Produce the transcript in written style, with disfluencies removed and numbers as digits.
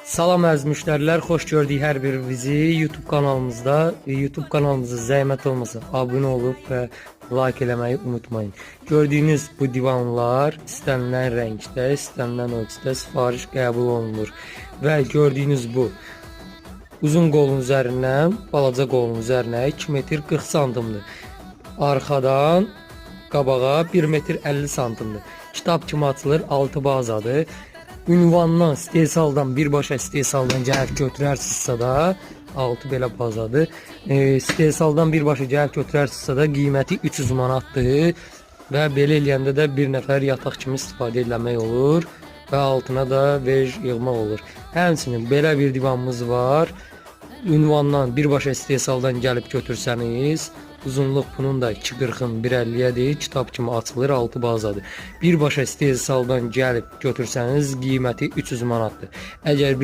Salam əziz müştərilər, xoş gördük hər birinizi YouTube kanalımızda. YouTube kanalımıza zəhmət olmasa abunə olub və like eləməyi unutmayın. Gördüyünüz bu divanlar istənilən rəngdə, istənilən ölçüdə sifariş qəbul olunur. Və gördüyünüz bu uzun qolun üzərindən balaca qolun üzərinə 2 metr 40 santimdir. Arxadan qabağa 1 metr 50 santimdir. Kitab kimi açılır, altı bazadır. Ünvandan, istehsaldan, birbaşa istehsaldan gəlib götürərsinizsə də, altı belə bazadır. İstehsaldan birbaşa gəlib götürərsinizsə də qiyməti 300 manatdır. Və belə eləyəndə də bir nəfər yataq kimi istifadə eləmək olur və altına da vej yığmaq olur. Həmçinin belə bir divanımız var. Ünvandan birbaşa istehsaldan gəlib götürsəniz, uzunluq bunun da 2.40-ın 1.50-yədir. Kitab kimi açılır, altı bazadır. Birbaşa istehsaldan gəlib götürsəniz qiyməti 300 manatdır. Əgər